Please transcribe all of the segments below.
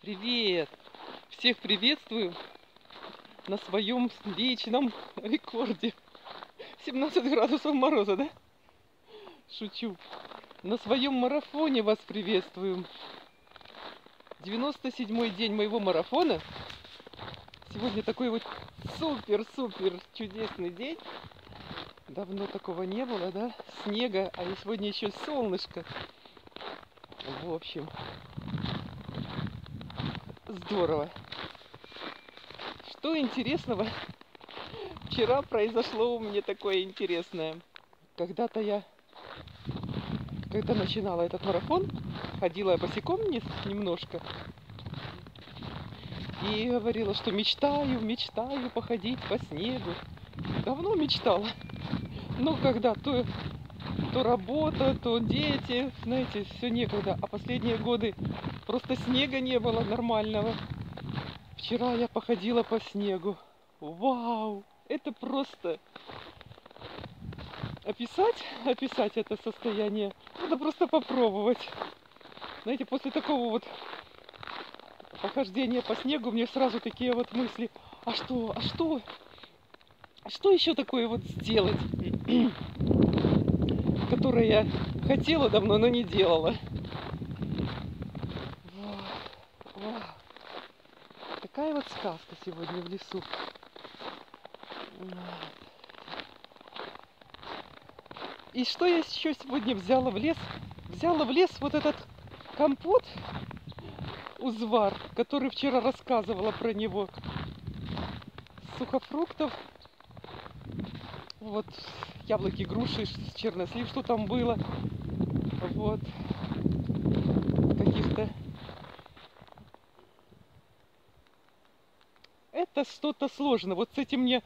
Привет! Всех приветствую на своем вечном рекорде. 17 градусов мороза, да? Шучу. На своем марафоне вас приветствую. 97-й день моего марафона. Сегодня такой вот супер-супер чудесный день. Давно такого не было, да? Снега, а сегодня еще солнышко. В общем, здорово. Что интересного вчера произошло у меня такое интересное. Когда начинала этот марафон, ходила я босиком немножко и говорила, что мечтаю походить по снегу. Давно мечтала. Но когда то работа, то дети, знаете, все некогда. А последние годы просто снега не было нормального. Вчера я походила по снегу. Вау! Это просто... Описать это состояние, надо просто попробовать. Знаете, после такого вот похождения по снегу мне сразу такие вот мысли: а что еще такое вот сделать, которое я хотела давно, но не делала. Вау. Такая вот сказка сегодня в лесу. И что я еще сегодня взяла в лес? Взяла в лес вот этот компот узвар, который вчера рассказывала про него. Сухофруктов. Вот яблоки, груши, чернослив, что там было. Вот. Каких-то... Это что-то сложно. Вот с этим мне...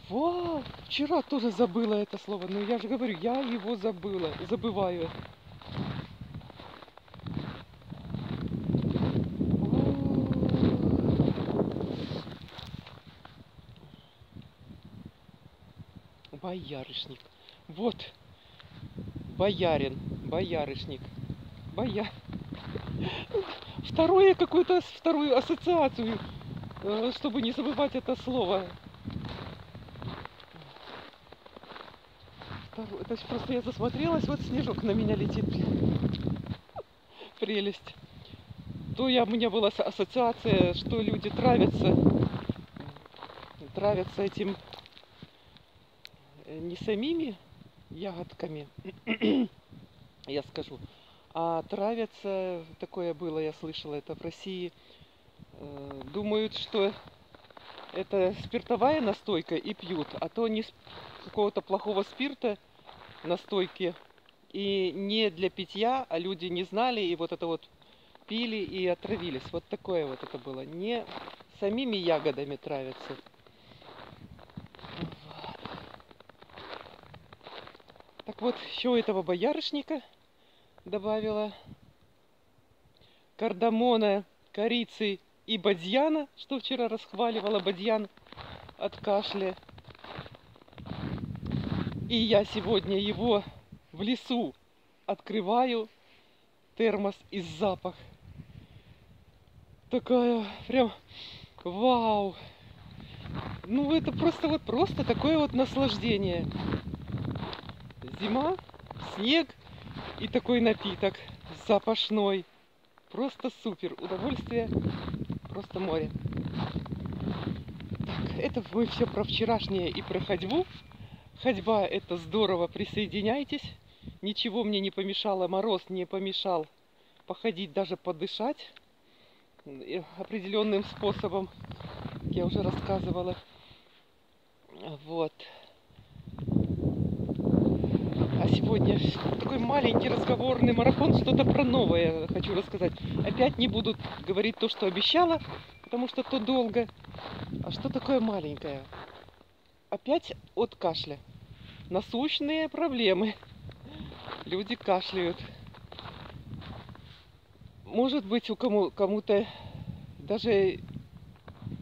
Вау! Вчера тоже забыла это слово. Но я же говорю, я его забываю. Боярышник. Вот. Боярышник. Вторую ассоциацию, чтобы не забывать это слово. Это просто я засмотрелась, вот снежок на меня летит. Прелесть. У меня была ассоциация, что люди травятся этим не самими ягодками, я скажу, а травятся, такое было, я слышала это в России, думают, что это спиртовая настойка и пьют, а то не с какого-то плохого спирта настойки и не для питья, а люди не знали и вот это вот пили и отравились. Вот такое вот это было. Не самими ягодами травятся. Так вот, еще этого боярышника добавила, кардамона, корицы и бадьяна, что вчера расхваливала, бадьян от кашля. И я сегодня его в лесу открываю, термос и запах. Такая прям вау. Ну это просто такое вот наслаждение. Зима, снег и такой напиток запашной. Просто супер. Удовольствие, просто море. Так, это мы все про вчерашнее и про ходьбу. Ходьба — это здорово, присоединяйтесь. Ничего мне не помешало, мороз не помешал походить, даже подышать определенным способом. Я уже рассказывала. Вот. А сегодня такой маленький разговорный марафон, что-то про новое хочу рассказать. Опять не буду говорить то, что обещала, потому что то долго. А что такое маленькое? Опять от кашля. Насущные проблемы. Люди кашляют. Может быть, кому-то даже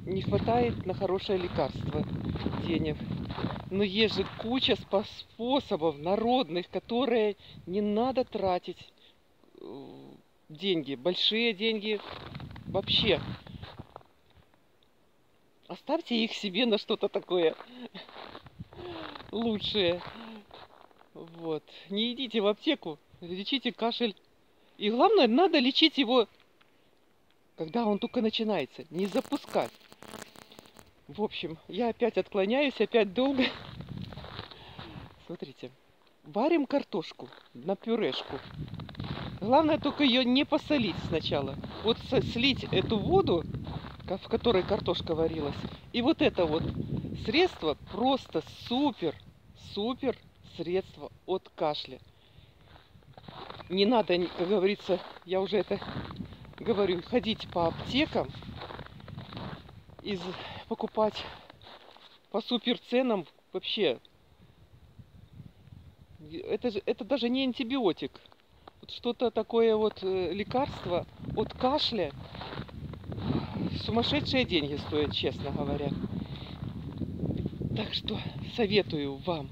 не хватает на хорошее лекарство денег. Но есть же куча способов народных, которые не надо тратить деньги, большие деньги. Вообще, оставьте их себе на что-то такое лучшее. Вот. Не идите в аптеку, лечите кашель. И главное, надо лечить его, когда он только начинается, не запускать. В общем, я опять отклоняюсь, опять долго. Смотрите, варим картошку на пюрешку. Главное только ее не посолить сначала. Вот слить эту воду, в которой картошка варилась, и вот это вот средство просто супер, супер средство от кашля. Не надо, как говорится, я уже это говорю, ходить по аптекам и покупать по супер ценам. Вообще, это даже не антибиотик. Вот что-то такое вот лекарство от кашля. Сумасшедшие деньги стоят, честно говоря. Так что советую вам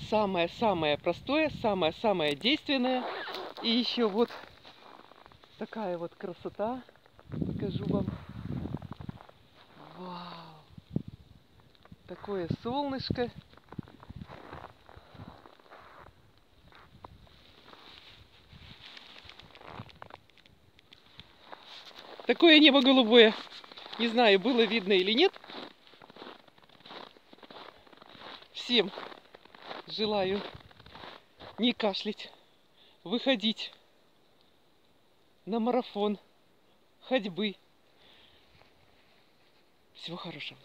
самое-самое простое, самое-самое действенное. И еще вот такая вот красота. Покажу вам. Вау! Такое солнышко. Такое небо голубое. Не знаю, было видно или нет. Всем желаю не кашлять, выходить на марафон ходьбы. Всего хорошего.